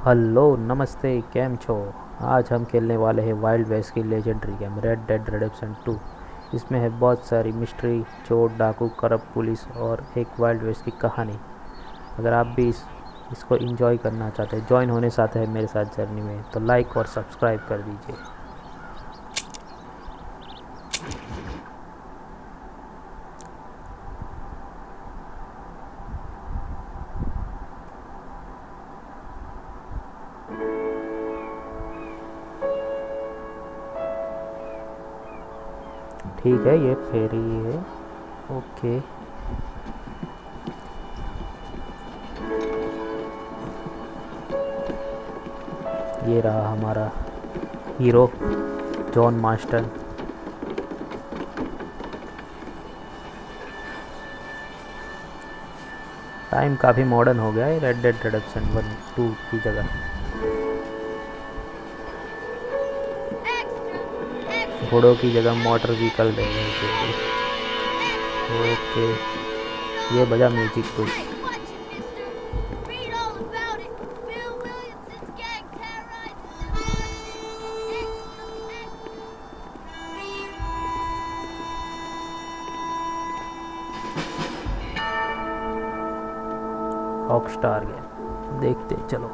Hello नमस्ते cam छो। आज हम खेलने वाले हैं वाइल्ड वेस्ट की legendary game red dead redemption 2। इसमें है बहुत सारी मिस्ट्री, चोर, डाकू, करप्ट पुलिस और एक वाइल्ड वेस्ट की कहानी। अगर आप भी इसको एंजॉय करना चाहते हैं, ज्वाइन होने चाहते हैं मेरे साथ जर्नी में, तो लाइक और सब्सक्राइब कर दीजिए। ठीक है, ये फेरी है। ओके, ये रहा हमारा हीरो जॉन मास्टर। टाइम काफ़ी मॉडर्न हो गया है रेड डेड रिडेम्पशन 1 2 की जगह। घोड़ों की जगह मोटर व्हीकल दे रहे हैं। ओके, ये बजा म्यूजिक कुछ। रॉक स्टार गेम देखते चलो।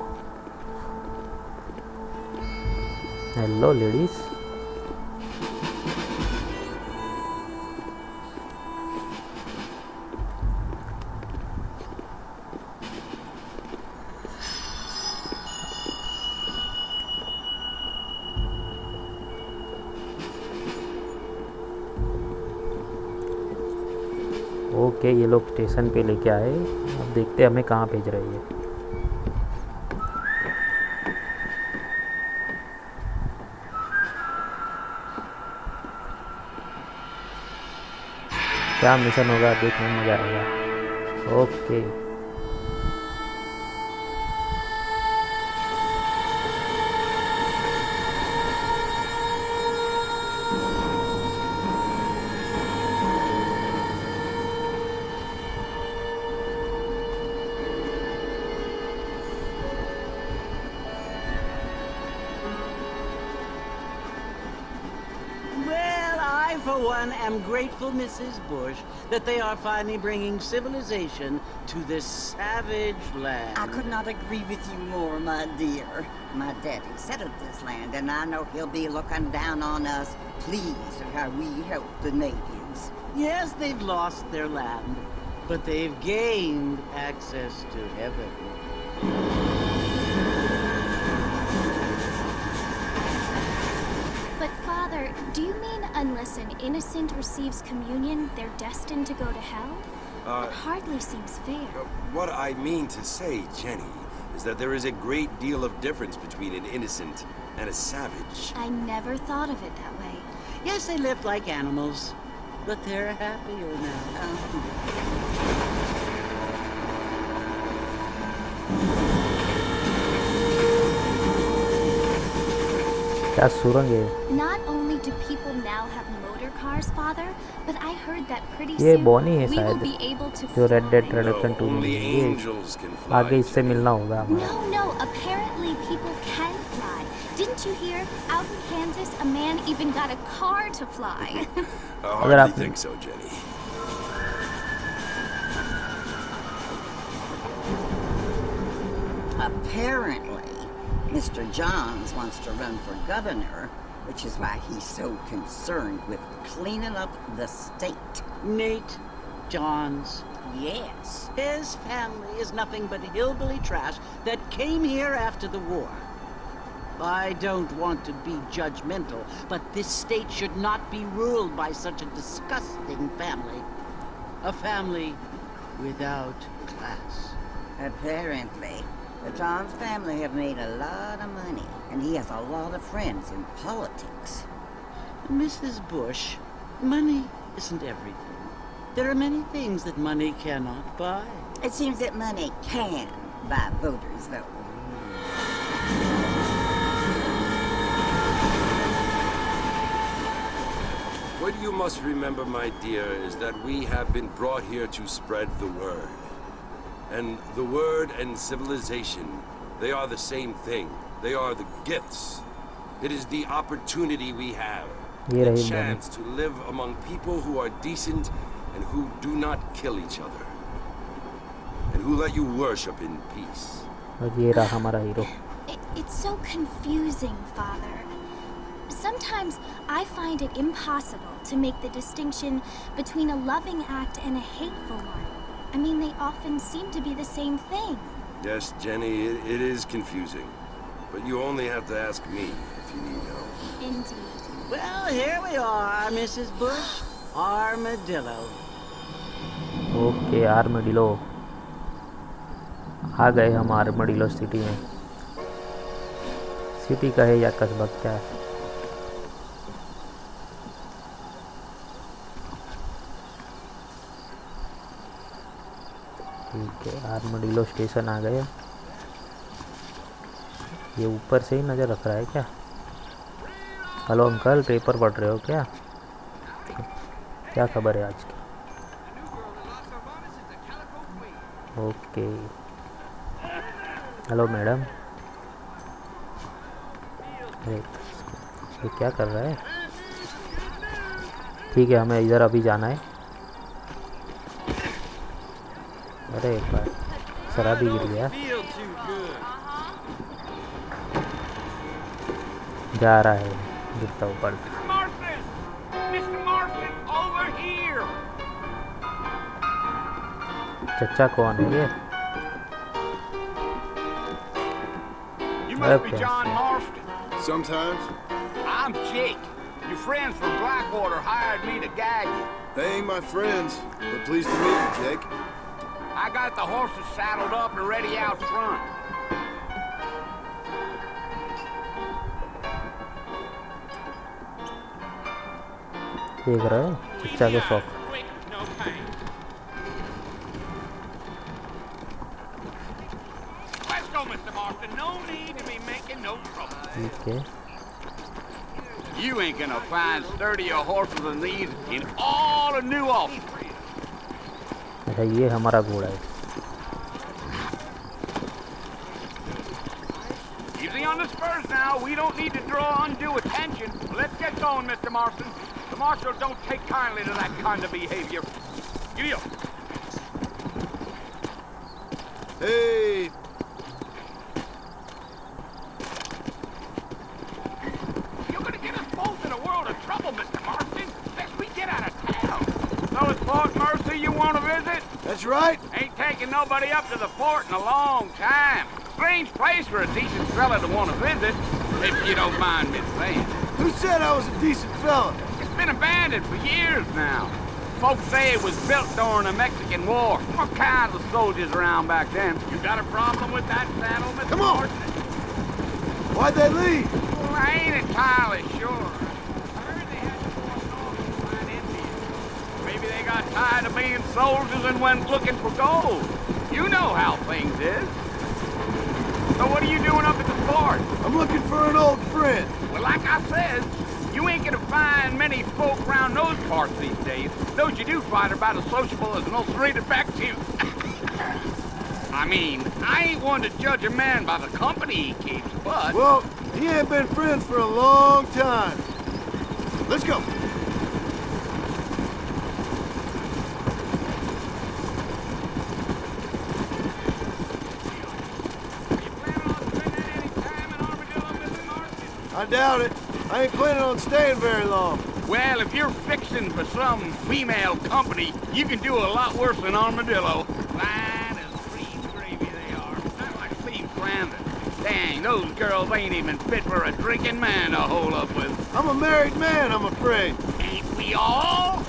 Hello ladies. ओके, ये लोग स्टेशन पे लेके आए। अब देखते हैं हमें कहाँ भेज रहे हैं। क्या मिशन होगा, देखने में मज़ा आएगा। Okay, Well, I, for one, am grateful, Mrs. Bush, that they are finally bringing civilization to this savage land. I could not agree with you more, my dear. My daddy settled this land, and I know he'll be looking down on us, pleased at how we help the natives. Yes, they've lost their land, but they've gained access to heaven. But Father, do you mean unless an innocent receives communion, they're destined to go to hell? That hardly seems fair. What I mean to say, Jenny, is that there is a great deal of difference between an innocent and a savage. I never thought of it that way. Yes, they lived like animals, but they're happier now. क्या सुरंग है। Not only do people now have motor cars, Father, but I heard that pretty ये soon Bonnie है we will शायद, be able to जो red dead fly. Redemption 2 में only है। ये angels can fly. आगे इससे Jenny. मिलना होगा हमारा। No, apparently people can fly. Didn't you hear? Out in Kansas, a man even got a car to fly. I अगर hardly आप think so, Jenny. Apparently, Mr. Johns wants to run for governor, which is why he's so concerned with cleaning up the state. Nate Johns. Yes. His family is nothing but hillbilly trash that came here after the war. I don't want to be judgmental, but this state should not be ruled by such a disgusting family. A family without class. Apparently, the Johns family have made a lot of money, and he has a lot of friends in politics. Mrs. Bush, money isn't everything. There are many things that money cannot buy. It seems that money can buy voters, though. What you must remember, my dear, is that we have been brought here to spread the word. And the word and civilization They are the same thing. They are the gifts. It is the opportunity we have. ये The रही chance to live among people who are decent and who do not kill each other. And who let you worship in peace. और ये रहा हमारा hero. It's so confusing, Father. Sometimes I find it impossible to make the distinction between a loving act and a hateful one. I mean, they often seem to be the same thing. Yes, Jenny, it is confusing. But you only have to ask me if you need help. Indeed. Well, here we are, Mrs. Bush. Armadillo. Okay, armadillo आ गए हम armadillo city में। City का है या कस्बा क्या है? ठीक है, आर्मडिलो स्टेशन आ गए। ये ऊपर से ही नज़र रख रहा है क्या? हेलो अंकल, पेपर पढ़ रहे हो क्या? क्या खबर है आज की? Okay, hello madam. ये क्या कर रहा है? ठीक है, हमें इधर अभी जाना है। अरे एक बार शराबी गिर गया। जा रहा है गिरता ऊपर। चचा कौन है ये? You must be John Marston. Sometimes. I'm Jake. Your friends from Blackwater hired me to gag you. They ain't my friends, but pleased to meet you, Jake. I got the horses saddled up and ready out front. देख रहे हो चचा के शौक। Let's go, Mr. Marston. No need to be making no trouble. ठीक है, You ain't gonna find sturdier horses than these in all of New Albany. अच्छा ये हमारा घोड़ा है। Easy on the spurs now. We don't need to draw undue attention. Let's get going, Mr. Marston. The marshal don't take kindly to that kind of behavior. Giddy up. Hey! You're gonna get us both in a world of trouble, Mr. Marston. Next we get out of town. So it's Fort Mercy you want to visit? That's right. Ain't taking nobody up to the fort in a long time. Strange place for a decent fella to want to visit, if you don't mind me saying. Who said I was a decent fella? It's been abandoned for years now. Folks say it was built during the Mexican War. All kinds of soldiers around back then. You got a problem with that saddle, Mr. Come on. Marston? Why'd they leave? Well, I ain't entirely sure. I heard they had to go up north to find Indians. Maybe they got tired of being soldiers and went looking for gold. You know how things is. So what are you doing up at the fort? I'm looking for an old friend. Well, like I said, you ain't gonna find many folk around those parts these days. Those you do find are about as sociable as an ulcerated back tooth. I mean, I ain't one to judge a man by the company he keeps, but... Well, he ain't been friends for a long time. Let's go. I doubt it. I ain't planning on staying very long. Well, if you're fixing for some female company, you can do a lot worse than Armadillo. Fine as cream gravy they are. Not like Steve Flanders. Dang, those girls ain't even fit for a drinking man to hole up with. I'm a married man, I'm afraid. Ain't we all?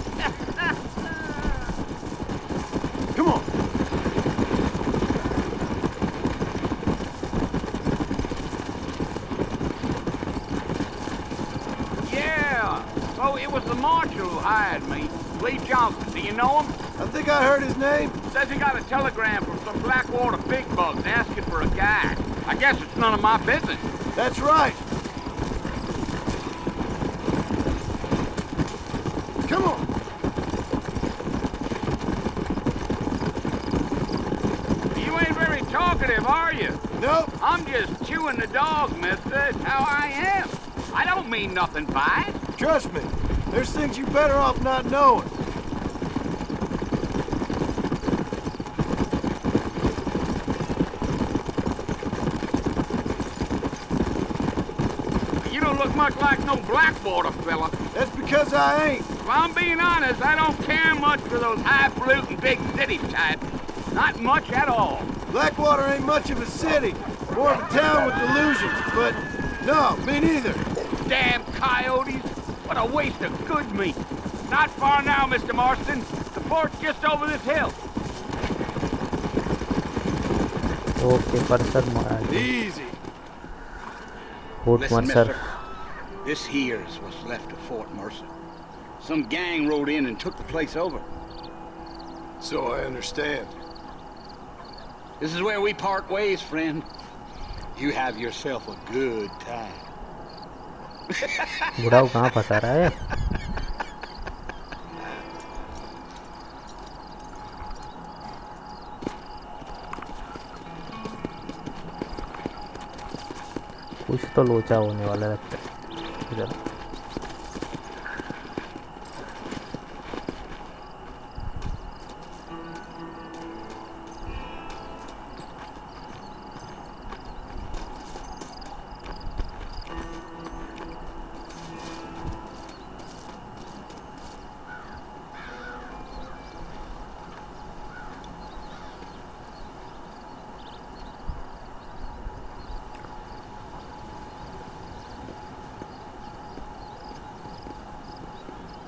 Come on. Yeah. So it was the marshal who hired me. Lee Johnson. Do you know him? I think I heard his name. Says he got a telegram from some Blackwater big bugs asking for a guide. I guess it's none of my business. That's right. Come on. You ain't very talkative, are you? Nope. I'm just chewing the dog, mister. It's how I am. I don't mean nothing by it. Trust me. There's things you're better off not knowing. You don't look much like no Blackwater fella. That's because I ain't. If I'm being honest, I don't care much for those highfalutin big city types. Not much at all. Blackwater ain't much of a city. More of a town with illusions, but no, me neither. Damn coyotes. What a waste of good meat. Not far now, Mr. Marston. The port's just over this hill. Okay Purser Easy. Foot Listen, Mercer mister. This here is what's left of Fort Mercer. Some gang rode in and took the place over. So I understand. This is where we part ways, friend. You have yourself a good time. बुढ़ाऊ कहाँ फंसा रहा है कुछ तो लोचा होने वाला लगता है इधर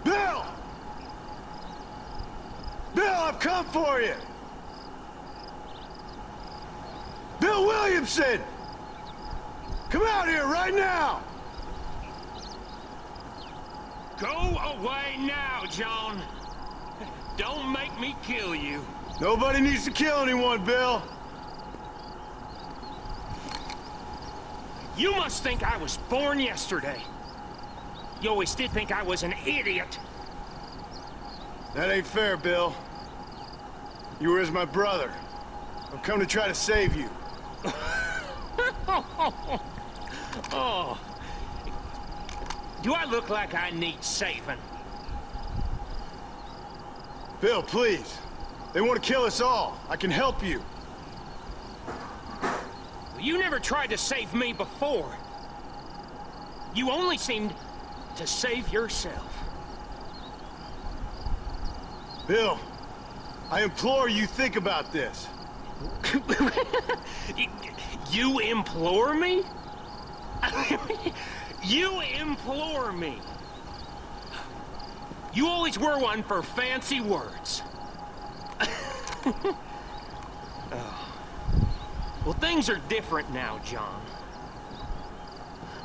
Bill! Bill, I've come for you! Bill Williamson! Come out here right now! Go away now, John. Don't make me kill you. Nobody needs to kill anyone, Bill. You must think I was born yesterday. You always did think I was an idiot. That ain't fair, Bill. You were as my brother. I've come to try to save you. Oh. Do I look like I need saving? Bill, please. They want to kill us all. I can help you. You never tried to save me before. You only seemed to save yourself. Bill, I implore you think about this. You implore me? You implore me. You always were one for fancy words. Oh. Well, things are different now, John.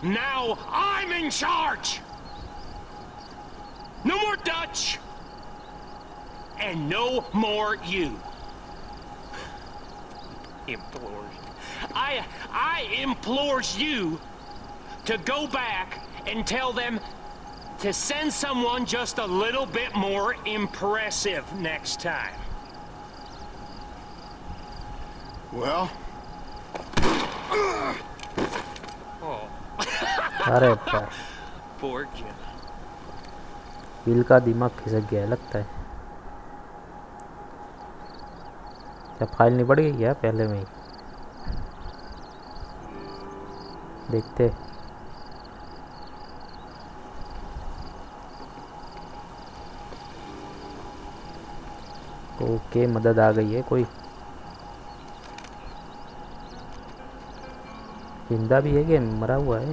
Now I'm in charge! No more Dutch! And no more you. Implores. I implores you to go back and tell them to send someone just a little bit more impressive next time. Well? Oh. अरे बाप Poor Jim. Bill का दिमाग खिसक गया लगता है क्या file नहीं बढ़ गई क्या पहले में ही देखते ओके मदद आ गई है कोई जिंदा भी है कि मरा हुआ है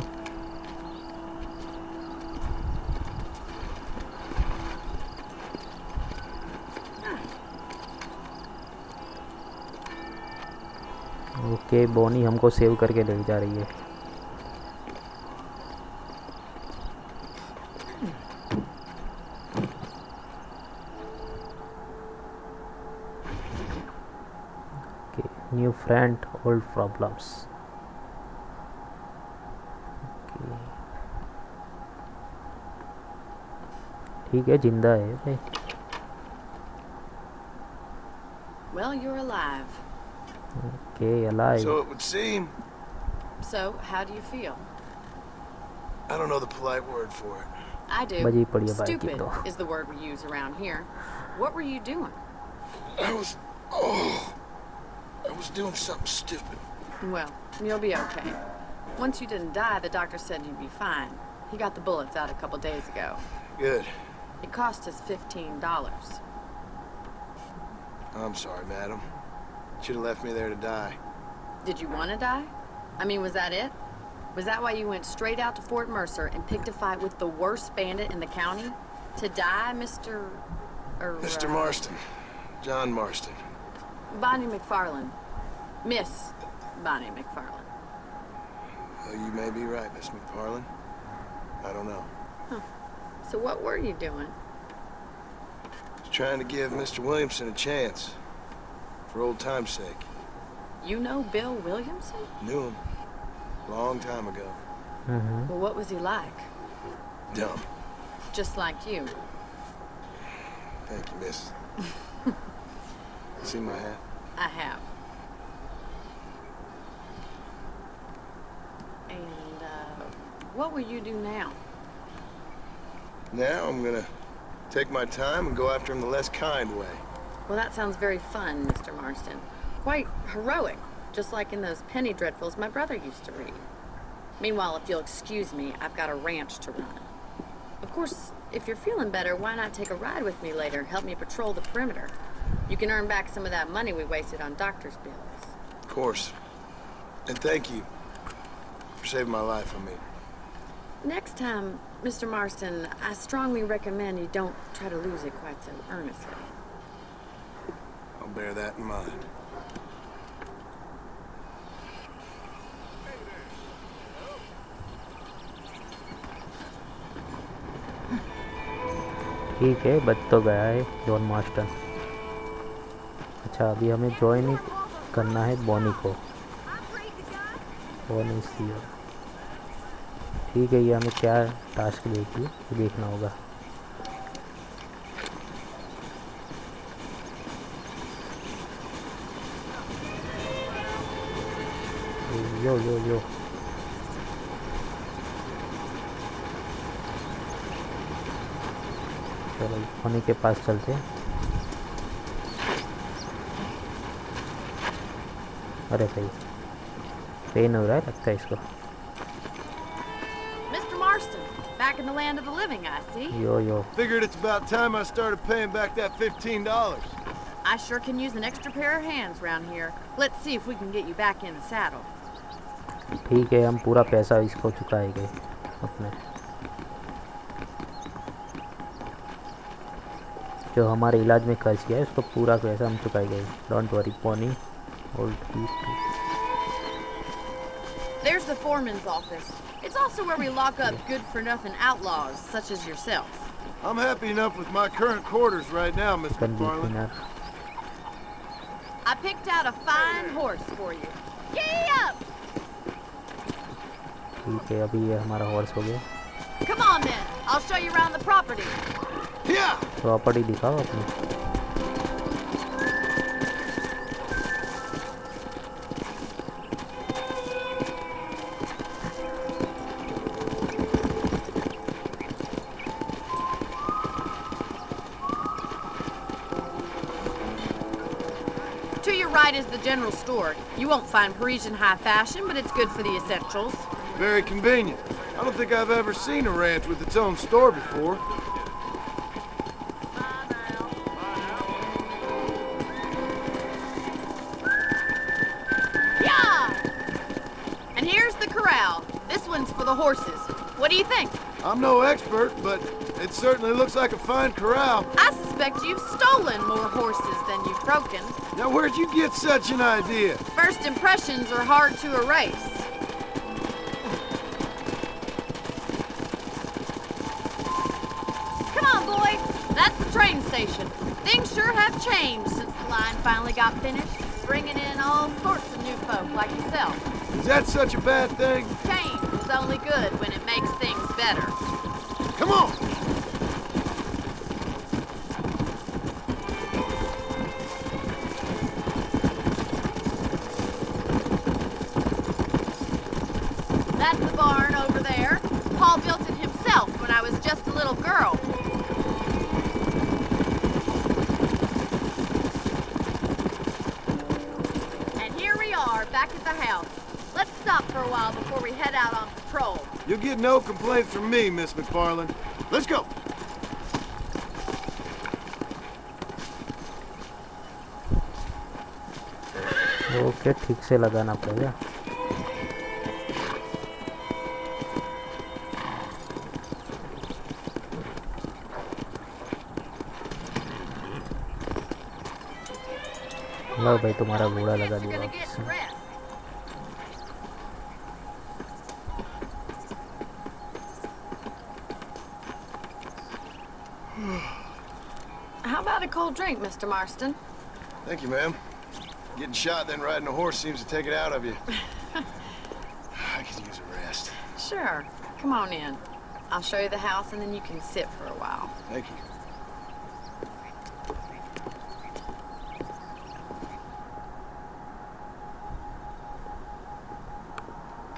ओके बोनी हमको सेव करके ले जा रही है okay new friend old problems ठीक है जिंदा है भाई Well, you're alive. Okay, alive. So it would seem. So, how do you feel? I don't know the polite word for it. I do. बजी पड़ी है बाइक की Stupid तो. is the word we use around here. What were you doing? I was doing something stupid. Well, you'll be okay. Once you didn't die, the doctor said you'd be fine. He got the bullets out a couple days ago. Good. It cost us $15. I'm sorry, madam. Should have left me there to die. Did you want to die? I mean, was that it? Was that why you went straight out to Fort Mercer and picked a fight with the worst bandit in the county? To die, Mr. Mr. Marston. John Marston. Bonnie McFarland. Miss Bonnie McFarland. Well, you may be right, Miss McFarland. I don't know. So what were you doing? I was trying to give Mr. Williamson a chance. For old time's sake. You know Bill Williamson? Knew him. Long time ago. Well, what was he like? Dumb. Just like you. Thank you, miss. See my hat? I have. And, what will you do now? Now I'm gonna take my time and go after him the less kind way. Well, that sounds very fun, Mr. Marston. Quite heroic, just like in those penny dreadfuls my brother used to read. Meanwhile, if you'll excuse me, I've got a ranch to run. Of course, if you're feeling better, why not take a ride with me later? Help me patrol the perimeter. You can earn back some of that money we wasted on doctor's bills. Of course. And thank you for saving my life, I mean. Next time, Mr. Marston, I strongly recommend you don't try to lose it quite so earnestly. I'll bear that in mind. ठीक है, बच तो गया है John master. अच्छा, अभी हमें join करना है बॉनी को. बॉनी सी. ठीक है, ये हमें क्या टास्क देगी ये देखना होगा. यो यो यो. चलो बॉनी के पास चलते हैं. अरे भाई पेन हो रहा है लगता है इसको. Mr. Marston, back in the land of the living, I see. Yo yo. Figured it's about time I started paying back that $15. I sure can use an extra pair of hands around here. Let's see if we can get you back in the saddle. ठीक है, हम पूरा पैसा इसको चुकाएंगे अपने. जो हमारे इलाज में खर्च किया है उसको पूरा पैसा हम चुकाएंगे. Don't worry pony. There's the foreman's office. It's also where we lock up good-for-nothing outlaws, such as yourself. I'm happy enough with my current quarters right now, Miss McFarland. I picked out a fine horse for you. Giddy up! ठीक है, अभी ये हमारा horse हो गया. Come on then, I'll show you around the property. Yeah! Property दिखाओ अपनी. To your right is the general store. You won't find Parisian high fashion, but it's good for the essentials. Very convenient. I don't think I've ever seen a ranch with its own store before. Yeah! And here's the corral. This one's for the horses. What do you think? I'm no expert, but it certainly looks like a fine corral. I suspect you've stolen more horses than you've broken. Now, where'd you get such an idea? First impressions are hard to erase. Come on, boy. That's the train station. Things sure have changed since the line finally got finished, bringing in all sorts of new folk like yourself. Is that such a bad thing? Change is only good when it makes things better. Come on! a little girl. And here we are, back at the house. Let's stop for a while before we head out on patrol. You'll get no complaints from me, Miss McFarland. Let's go. Okay, ठीक से लगाना पड़ेगा। लो भाई, तुम्हारा घोड़ा लगा दिया वापस। How about a cold drink, Mr. Marston? Thank you, ma'am. Getting shot then riding a horse seems to take it out of you. I could use a rest. Sure. Come on in. I'll show you the house and then you can sit for a while. Thank you.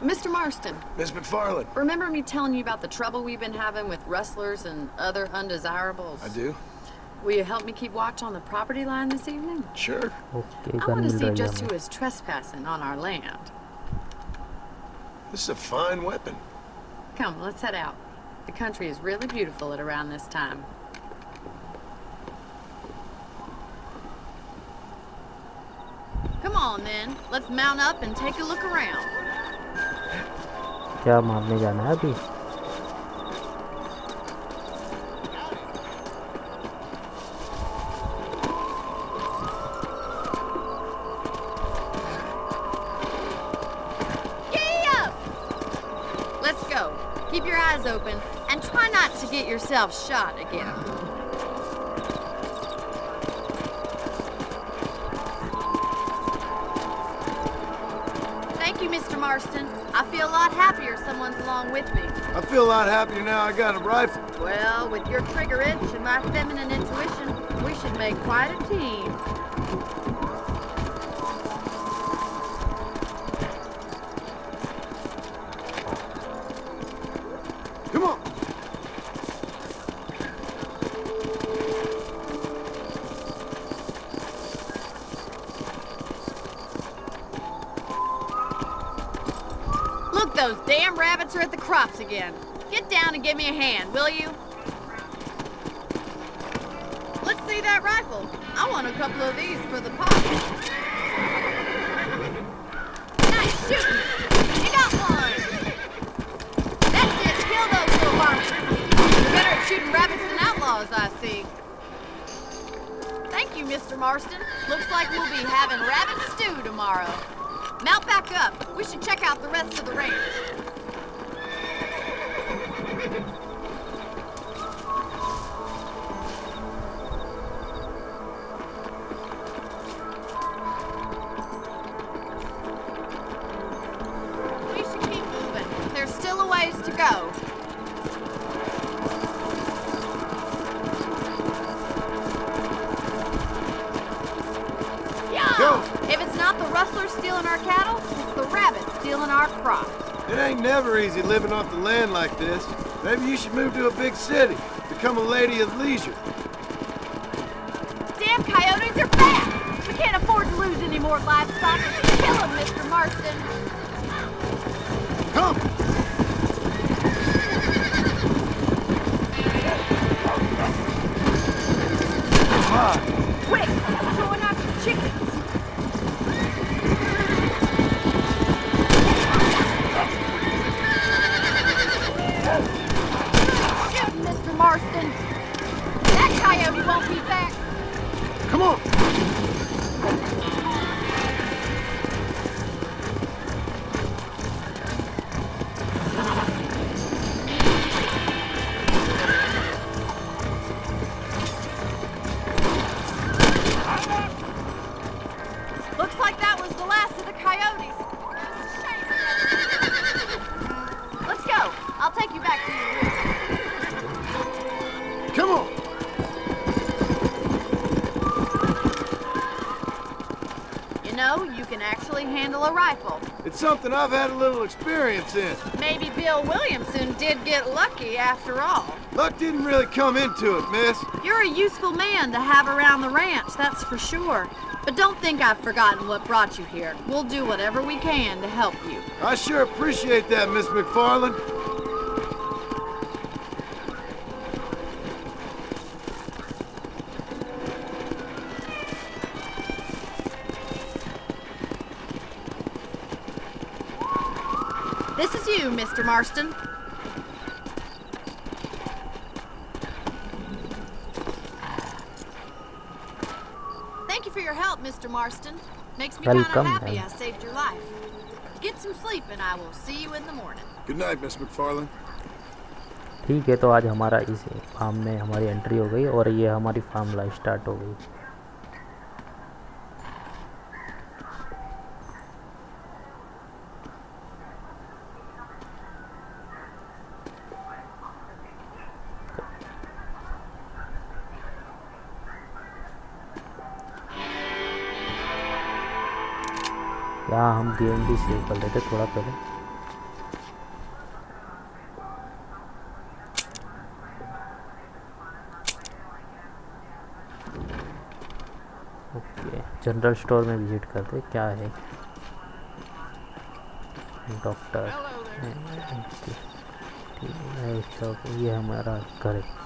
Mr. Marston. Miss McFarland. Remember me telling you about the trouble we've been having with rustlers and other undesirables? I do. Will you help me keep watch on the property line this evening? Sure. Okay, I gun want to mill see रही है just who हमें। is trespassing on our land. This is a fine weapon. Come, let's head out. The country is really beautiful at around this time. Come on then, let's mount up and take a look around. क्या मारने जाना है अभी? Let's go. Keep your eyes open and try not to get yourself shot again. Thank you, Mr. Marston. I feel a lot happier someone's along with me. I feel a lot happier now I got a rifle. Well, with your trigger itch and my feminine intuition, we should make quite a team. Come on. Look, those damn rabbits are at the crops again. Get down and give me a hand, will you? Let's see that rifle. I want a couple of these for the pot. Nice shooting. You got one. That's it. Kill those little monsters. You're better at shooting rabbits than outlaws, I see. Thank you, Mr. Marston. Looks like we'll be having rabbit stew tomorrow. Mount back up. We should check out the rest of the range. We should keep moving. There's still a ways to go. Yeah! Go. If it's not the rustlers stealing our cattle, it's the rabbits stealing our crop. It ain't never easy living off the land like this. Maybe you should move to a big city. Become a lady of leisure. Damn coyotes are back! We can't afford to lose any more livestock. Kill them, Mr. Marston. Come! Quick! We're going after chickens. Shoot, Mr. Marston. That coyote won't be back. Come on! actually handle a rifle. It's something I've had a little experience in. Maybe Bill Williamson did get lucky after all. Luck didn't really come into it, miss. You're a useful man to have around the ranch, that's for sure. But don't think I've forgotten what brought you here. We'll do whatever we can to help you. I sure appreciate that, Miss McFarland. This is you, Mr. Marston. Thank you for your help, Mr. Marston. Makes me kind of Welcome, happy ma'am. I saved your life. Get some sleep and I will see you in the morning. Good night, Miss McFarland. ठीक है, तो आज हमारा इस farm में हमारी entry हो गई और ये हमारी फार्म लाइफ स्टार्ट हो गई। यहाँ हम गेम भी सेव कर लेते थोड़ा पहले। ओके, जनरल स्टोर में विजिट करते क्या है। डॉक्टर ठीक है, शॉप, ये हमारा घर है।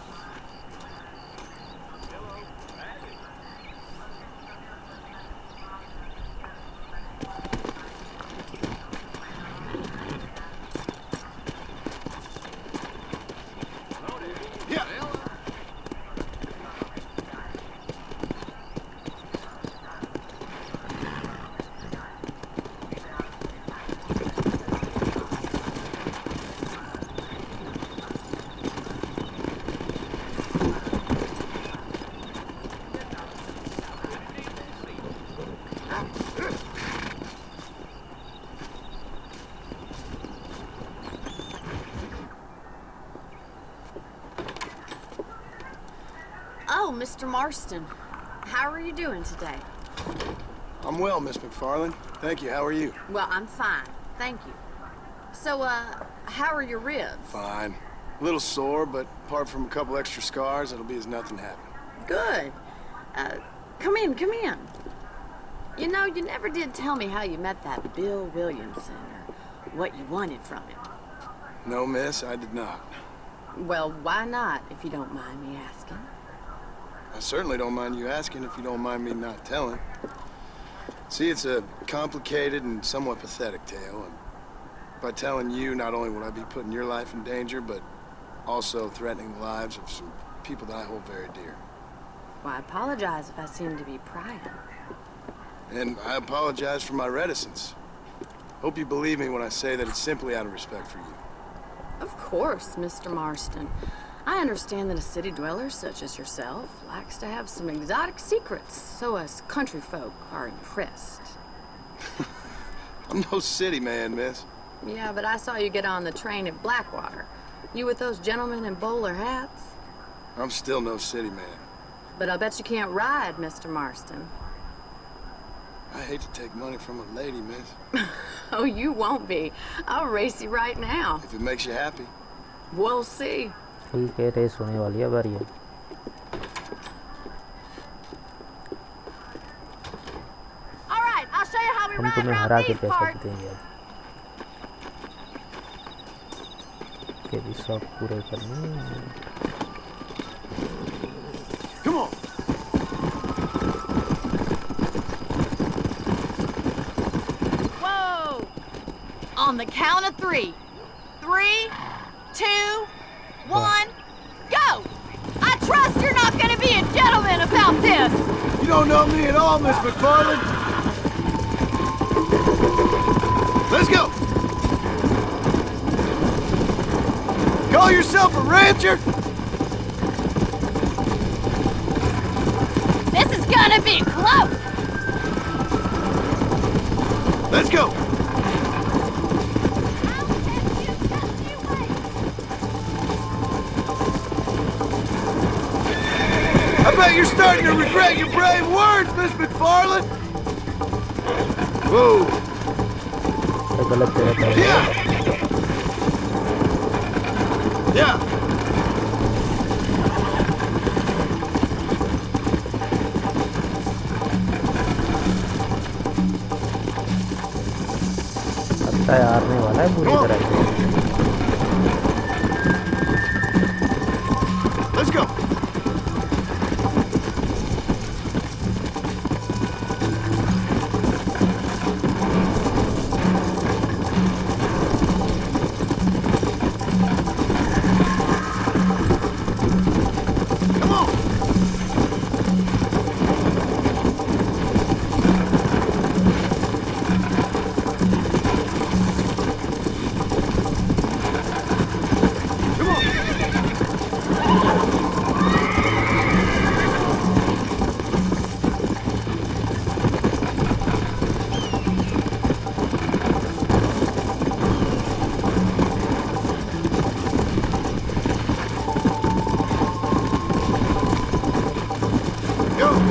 Oh, Mr. Marston. How are you doing today? I'm well, Miss McFarland. Thank you. How are you? Well, I'm fine. Thank you. So, how are your ribs? Fine. A little sore, but apart from a couple extra scars, it'll be as nothing happened. Good. Come in, come in. You know, you never did tell me how you met that Bill Williamson, or what you wanted from him. No, miss, I did not. Well, why not, if you don't mind me asking? I certainly don't mind you asking if you don't mind me not telling. See, it's a complicated and somewhat pathetic tale, and by telling you, not only would I be putting your life in danger, but also threatening the lives of some people that I hold very dear. Well, I apologize if I seem to be prying. And I apologize for my reticence. Hope you believe me when I say that it's simply out of respect for you. Of course, Mr. Marston. I understand that a city dweller such as yourself likes to have some exotic secrets, so us country folk are impressed. I'm no city man, miss. Yeah, but I saw you get on the train at Blackwater. You with those gentlemen in bowler hats? I'm still no city man. But I'll bet you can't ride, Mr. Marston. I hate to take money from a lady, miss. Oh, you won't be. I'll race you right now. If it makes you happy. We'll see. ठीक है, race होने वाली है, बढ़िया। All right, I'll show you how we हम ride तुम्हें around हरा के these पैसा parts. देंगे। के भी सब पूरे करने। Come on. Whoa! On the count of 3. 3, 2, 1, go! I trust you're not gonna be a gentleman about this! You don't know me at all, Miss McFarland. Let's go. Call yourself a rancher? This is gonna be close! Let's go. I bet you're starting to regret your brave words, Miss McFarland. Whoa. तो गलत जगह पे है। लगता है हारने वाला है पूरी तरह से। Let's go.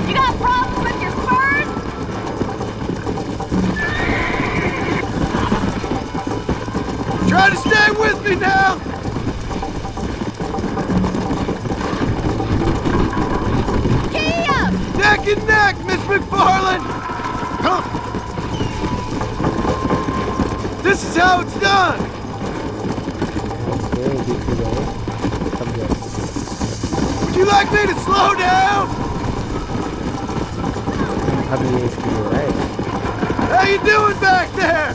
You got problems with your spurs? Try to stay with me now! Giddy up! Neck and neck, Miss McFarland! Huh? This is how it's done! Okay जीत गए, समझे। Would you like me to slow down? अब ये इसकी हो रहा है। How you doing back there?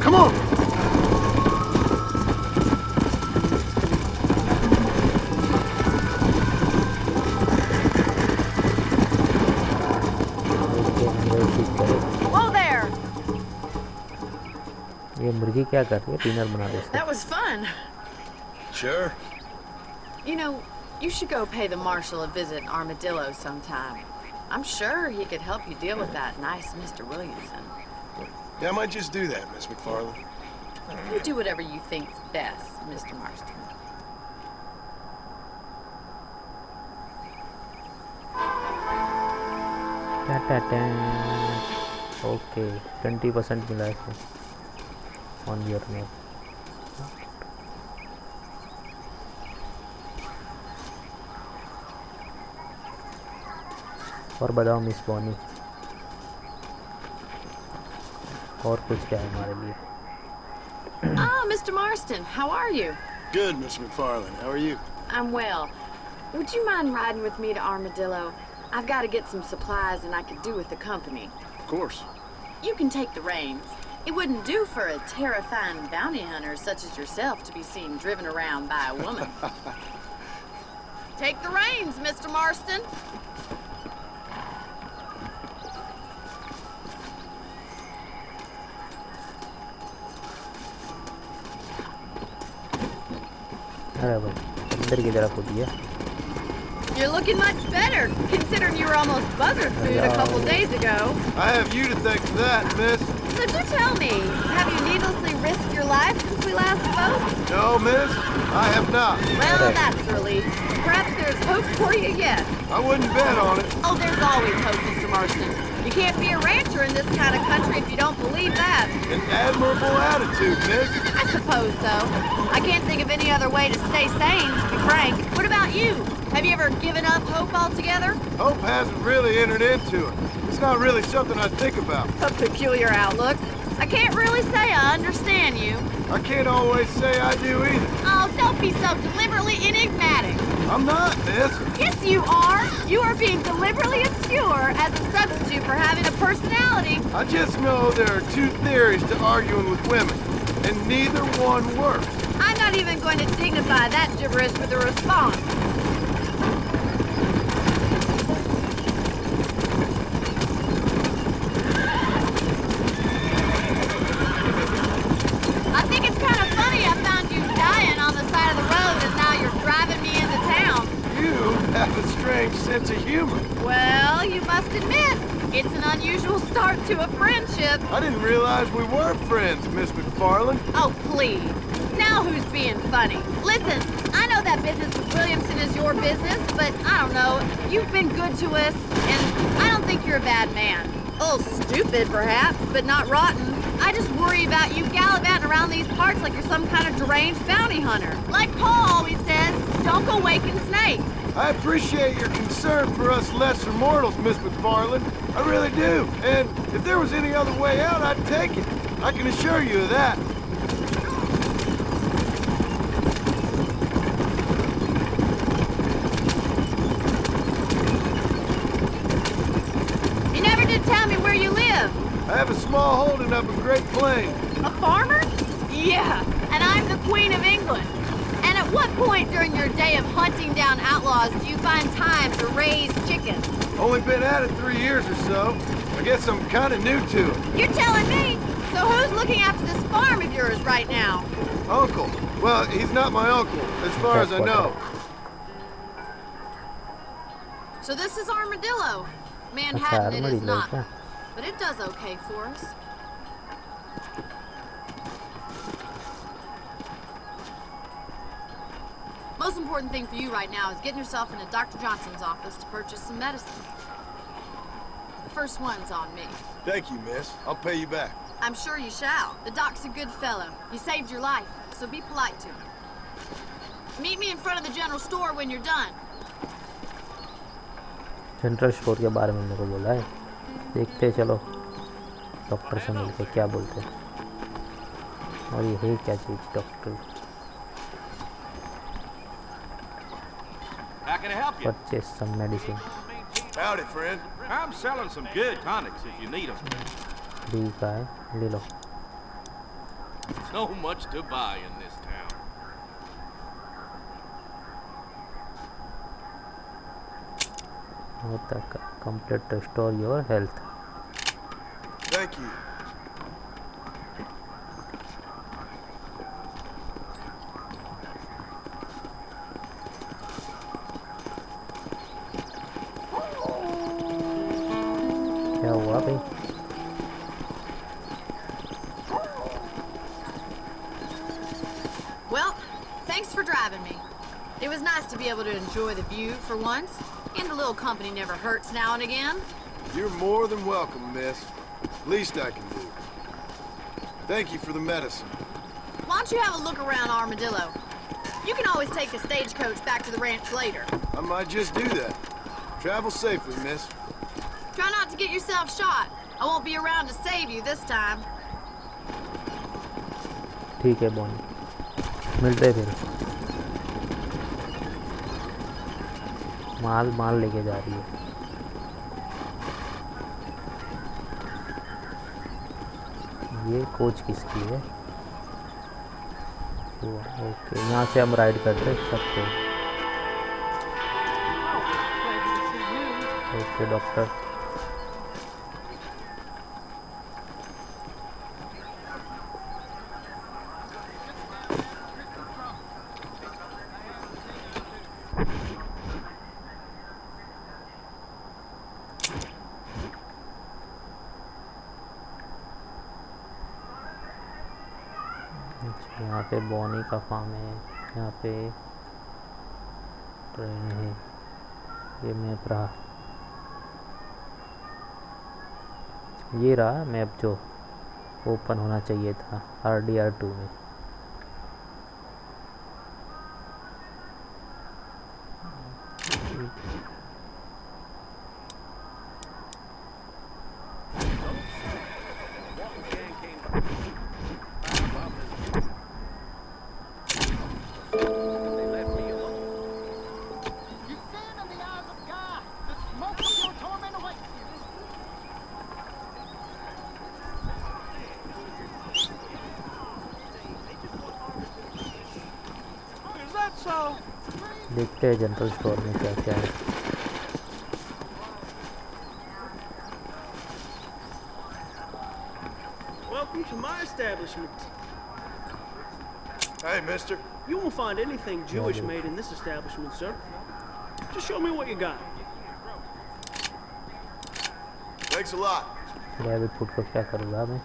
Come on! Okay हम ठीक करे। Whoa there! ये मुर्गी क्या कर रही है? डिनर बना दे इसका। That was fun. Sure. You know, you should go pay the marshal a visit in Armadillo sometime. I'm sure he could help you deal with that nice Mr. Williamson. Yeah, I might just do that, Miss McFarland. You do whatever you think's best, Mr. Marston. Okay 20% मिला है इसको on your mail. और बताओ miss Bonnie, और कुछ क्या है हमारे लिए? Ah, Mr. Marston, how are you? Good, Miss McFarland. How are you? I'm well. Would you mind riding with me to Armadillo? I've got to get some supplies and I could do with the company. Of course. You can take the reins. It wouldn't do for a terrifying bounty hunter such as yourself to be seen driven around by a woman. Take the reins, Mr. Marston. अरे भाई अंदर की तरफ होती है। You're looking much better, considering you were almost buzzard food a couple days ago. I have you to thank for that, miss. So do tell me, have you needlessly risked your life since we last spoke? No, miss, I have not. Well, that's a relief. Perhaps there's hope for you yet. I wouldn't bet on it. Oh, there's always hope, Mr. Marston. You can't be a rancher in this kind of country if you don't believe that. An admirable attitude, miss. I suppose so. I can't think of any other way to stay sane, to be frank. What about you? Have you ever given up hope altogether? Hope hasn't really entered into it. It's not really something I think about. A peculiar outlook. I can't really say I understand you. I can't always say I do either. Oh, don't be so deliberately enigmatic. I'm not, miss. Yes, you are. You are being deliberately obscure as a substitute for having a personality. I just know there are two theories to arguing with women, and neither one works. I'm not even going to dignify that gibberish with a response. I think it's kind of funny I found you dying on the side of the road and now you're driving me into town. You have a strange sense of humor. Well, you must admit, it's an unusual start to a friendship. I didn't realize we were friends, Miss McFarland. Oh, please. Now who's being funny? Listen, I know that business with Williamson is your business, but I don't know. You've been good to us, and I don't think you're a bad man. A little stupid, perhaps, but not rotten. I just worry about you gallivanting around these parts like you're some kind of deranged bounty hunter. Like Paul always says, don't go waking snakes. I appreciate your concern for us lesser mortals, Miss McFarland. I really do. And if there was any other way out, I'd take it. I can assure you of that. You never did tell me where you live. I have a small holding up in Great Plains. A farmer? Yeah, and I'm the Queen of England. And at what point during your day of hunting down outlaws do you find time to raise chickens? Only been at it 3 years or so. I guess I'm kind of new to it. You're telling me? So who's looking after this farm of yours right now? Uncle. Well, he's not my uncle, as far as I know. So this is Armadillo. Manhattan it is not. But it does okay for us. Most important thing for you right now is getting yourself into Dr. Johnson's office to purchase some medicine. The first one's on me. Thank you, miss. I'll pay you back. I'm sure you shall. The doc's a good fellow. He saved your life, so be polite to him. Meet me in front of the general store when you're done. General store के बारे में मेरे को बोला है, देखते चलो doctor से मिलके क्या बोलते हैं। और ये है क्या चीज़ doctor? How can I help you? Purchase some medicine. Howdy, friend. I'm selling some good tonics if you need them. ठीक है, ले लो। So much to buy in this town. होता है complete restore your health. Thank you. क्या हुआ भाई? Well, thanks for driving me. It was nice to be able to enjoy the view for once, and a little company never hurts now and again. You're more than welcome, miss. Least I can do. Thank you for the medicine. Why don't you have a look around Armadillo? You can always take the stagecoach back to the ranch later. I might just do that. Travel safely, miss. Try not to get yourself shot. I won't be around to save you this time. ठीक है Bonnie, मिलते हैं फिर। माल लेके जा रही है। ये कोच किसकी है? ओके, यहाँ से हम राइड करते सकते हैं। Okay doctor. यहाँ पे बॉनी का फार्म है, यहाँ पे ट्रेन है, ये मैप रहा, ये रहा मैप जो ओपन होना चाहिए था RDR2 में। देखते हैं जनरल स्टोर में क्या क्या है। Welcome to my establishment. Hey, mister. You won't find anything Jewish made in this establishment, sir. Just show me what you got. Thanks a lot. Rabbit food को क्या करूँगा मैं?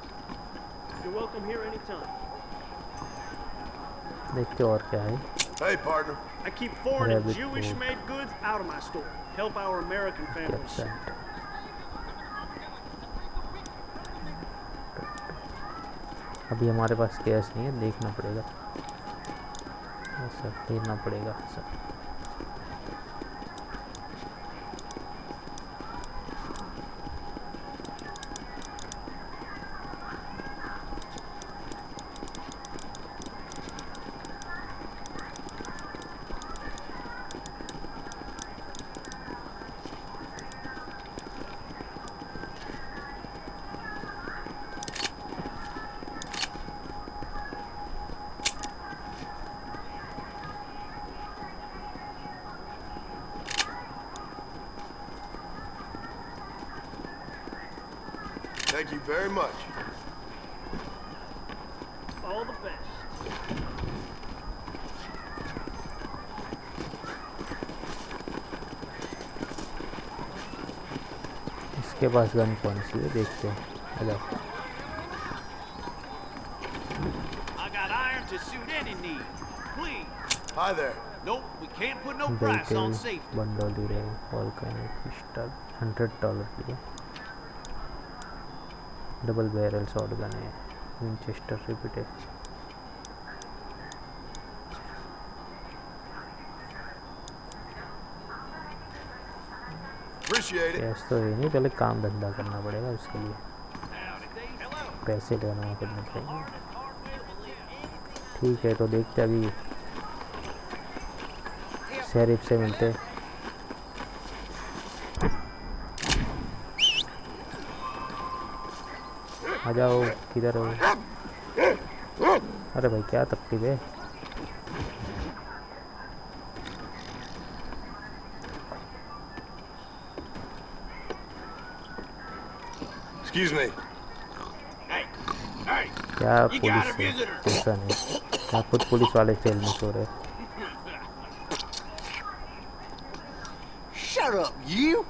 You're welcome here anytime. देखते और क्या है। Hey, partner. I keep foreign and Rabbit Jewish-made goods out of my store. Help our American families. Redaption। अभी हमारे पास कैश नहीं है, देखना पड़ेगा, सब देखना पड़ेगा सब। Thank you very much. All the best. इसके पास गन कौन सी है, देखते हैं। Hello, I got iron to suit any need. Please. Hi there. Nope, we can't put no price on safety. $1 है, volcanic पिस्टल $100 दिए, डबल बैरल शॉटगन है, Winchester repeat है। Appreciate it. Cash तो है नहीं, पहले काम धंधा करना पड़ेगा, उसके लिए पैसे लेना करने पड़ेंगे। ठीक है, तो देखते अभी शेरिफ से मिलते। आ जाओ, किधर हो? अरे भाई क्या तकलीफ है? Excuse me. क्या पुलिस है? ऐसा नहीं, क्या खुद पुलिस वाले जेल में सो रहे? Shut up, you!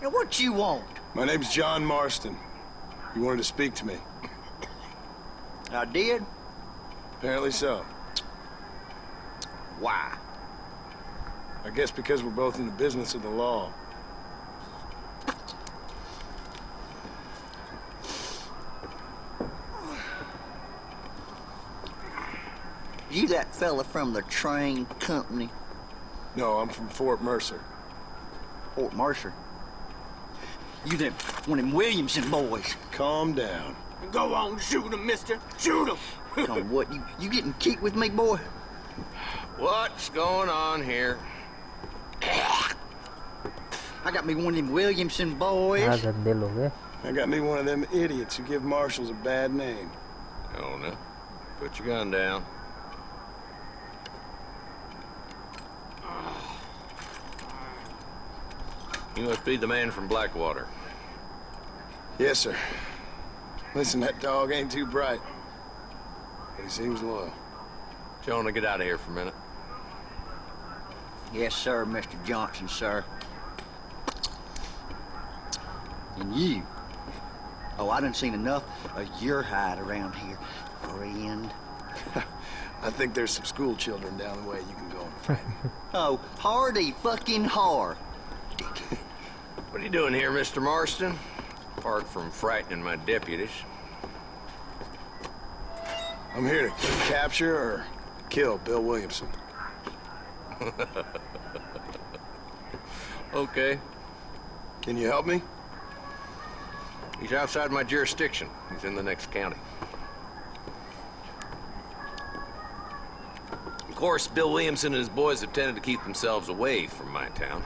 Now what you want? My name's John Marston. You wanted to speak to me. I did? Apparently so. Why? I guess because we're both in the business of the law. You that fella from the train company? No, I'm from Fort Mercer. Fort Mercer? You them one of them Williamson boys. Calm down. Go on, shoot him, mister. Shoot him. Oh, what, you getting kicked with me, boy? What's going on here? I got me one of them Williamson boys. हाँ, गंदे लोग हैं। I got me one of them idiots who give marshals a bad name. Oh, no. Put your gun down. You must be the man from Blackwater. Yes, sir. Listen, that dog ain't too bright, but he seems loyal. Jonah, get out of here for a minute. Yes, sir, Mr. Johnson, sir. And you? Oh, I done seen enough of your hide around here, friend. I think there's some school children down the way you can go and find. Oh, hardy fucking har. What are you doing here, Mr. Marston? Apart from frightening my deputies. I'm here to capture or kill Bill Williamson. Okay. Can you help me? He's outside my jurisdiction. He's in the next county. Of course, Bill Williamson and his boys have tended to keep themselves away from my town.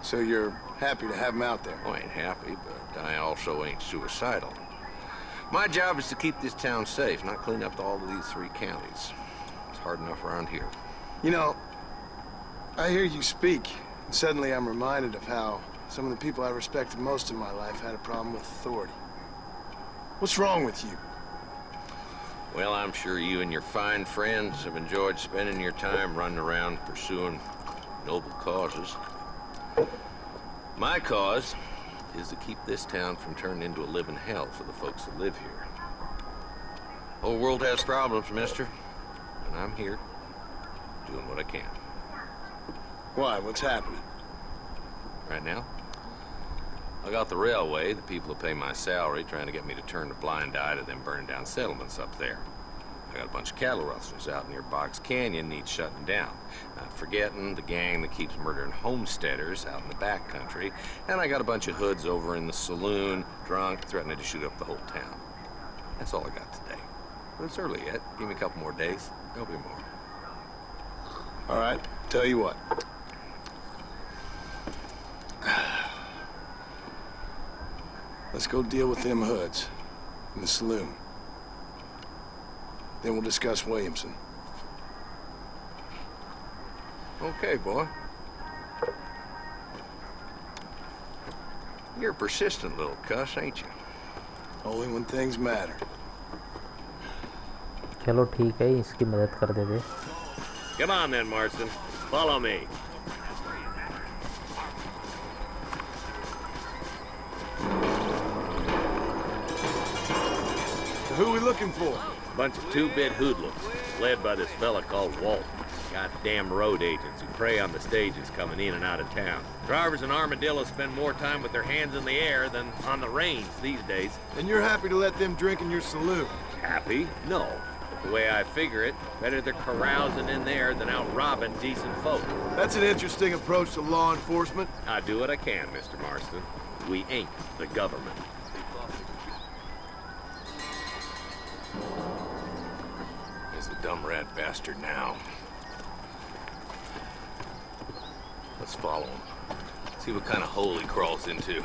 So you're happy to have him out there? I ain't happy, but I also ain't suicidal. My job is to keep this town safe, not clean up all of these 3 counties. It's hard enough around here. You know, I hear you speak, and suddenly I'm reminded of how some of the people I respected most in my life had a problem with authority. What's wrong with you? Well, I'm sure you and your fine friends have enjoyed spending your time running around pursuing noble causes. My cause is to keep this town from turning into a living hell for the folks that live here. Whole world has problems, mister. And I'm here, doing what I can. Why? What's happening? Right now, I got the railway, the people who pay my salary, trying to get me to turn a blind eye to them burning down settlements up there. I got a bunch of cattle rustlers out near Box Canyon needs shutting down. Not forgetting the gang that keeps murdering homesteaders out in the back country. And I got a bunch of hoods over in the saloon, drunk, threatening to shoot up the whole town. That's all I got today. But it's early yet. Give me a couple more days. There'll be more. All right, tell you what. Let's go deal with them hoods in the saloon. Then we'll discuss Williamson. Okay, boy. You're a persistent little cuss, ain't you? Only when things matter. चलो ठीक है, इसकी मदद कर देते. Come on then, Marston. Follow me. So who are we looking for? Bunch of two-bit hoodlums, led by this fella called Walt. Goddamn road agents who prey on the stages coming in and out of town. Drivers and armadillos spend more time with their hands in the air than on the reins these days. And you're happy to let them drink in your saloon? Happy? No. But the way I figure it, better they're carousing in there than out robbing decent folk. That's an interesting approach to law enforcement. I do what I can, Mr. Marston. We ain't the government. He's the dumb rat bastard now. Let's follow him. See what kind of hole he crawls into.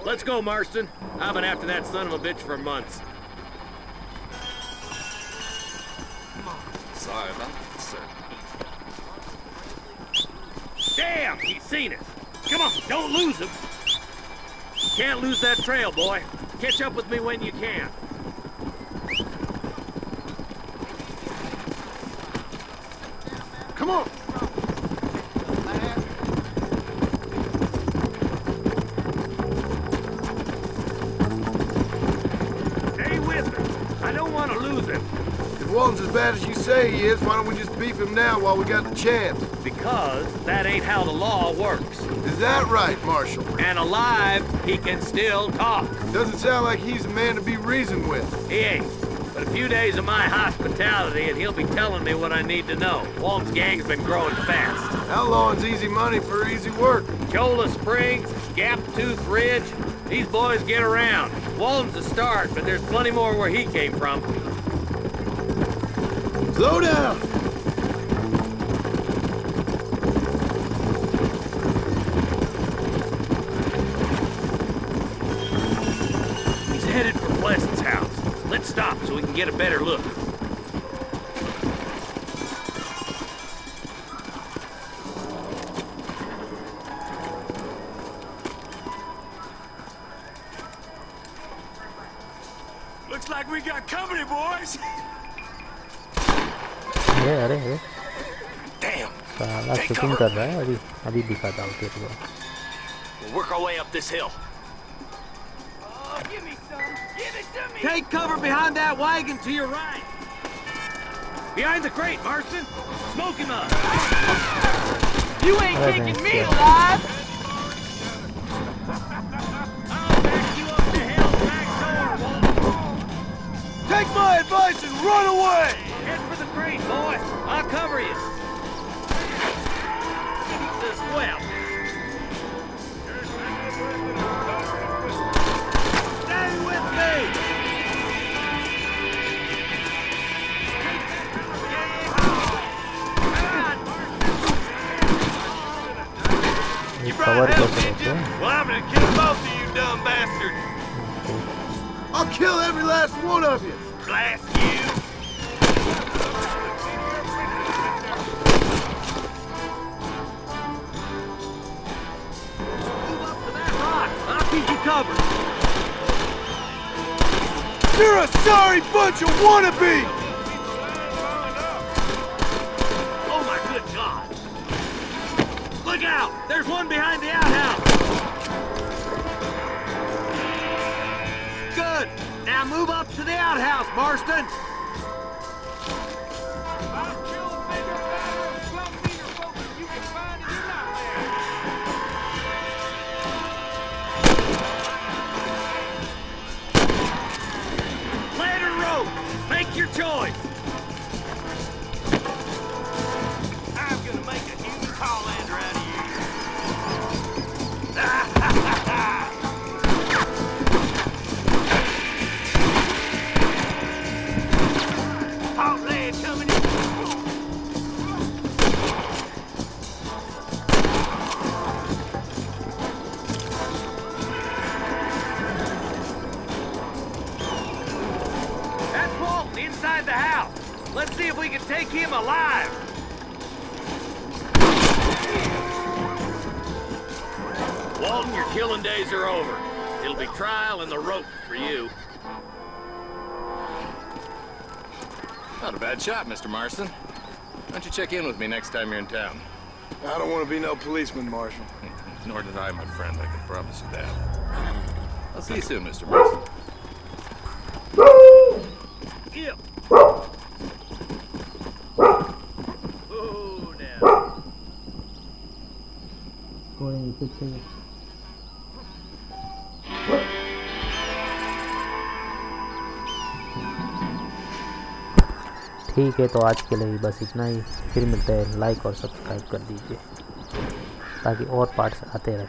Let's go, Marston. I've been after that son of a bitch for months. Sorry about that, sir. Damn, he's seen us. Come on, don't lose him. Can't lose that trail, boy. Catch up with me when you can. Come on! Stay with him. I don't want to lose him. If Walton's as bad as you say he is, why don't we just beef him now while we got the chance? Because that ain't how the law works. Is that right, Marshal? And alive, he can still talk. Doesn't sound like he's a man to be reasoned with. He ain't. But a few days of my hospitality and he'll be telling me what I need to know. Walton's gang's been growing fast. Outlawing's easy money for easy work. Chola Springs, Gap Tooth Ridge, these boys get around. Walton's a start, but there's plenty more where he came from. Slow down! He's headed for Pleasant's house. Let's stop so we can get a better look. Looks like we got company, boys. अरे अरे Damn. साला shooting कर रहा है. अभी अभी दिखाता हूँ तेरे को. We'll work our way up this hill. Give me some. Give it to me. Take cover behind that wagon to your right. Behind the crate, Marston. Smoke him up. You ain't taking me alive. I'll back you up to hell's back door, Walt. Take my advice and run away! Head for the crate, boy. I'll cover you. This well. Stay with me. ये cover कैसे होते हैं? Well, I'm gonna kill both of you dumb bastards. I'll kill every last one of you! Blast you. Move up to that rock. I'll keep you covered. You're a sorry bunch of wannabes! Oh my good God. Look out! There's one behind the outhouse. Now move up to the outhouse, Marston. Ladder rope. Make your choice. I'm gonna make a huge Hollander out of you. Hot lead coming in. That's Walton inside the house. Let's see if we can take him alive. Walton, your killing days are over. It'll be trial and the rope for you. Not a bad shot, Mr. Marston. Why don't you check in with me next time you're in town? I don't want to be no policeman, Marshal. Nor did I, my friend. I can promise you that. I'll see you soon, Mr. Marston. Yep. Oh, now. Going to say. ठीक है, तो आज के लिए बस इतना ही। फिर मिलते हैं। लाइक और सब्सक्राइब कर दीजिए ताकि और पार्ट्स आते रहें।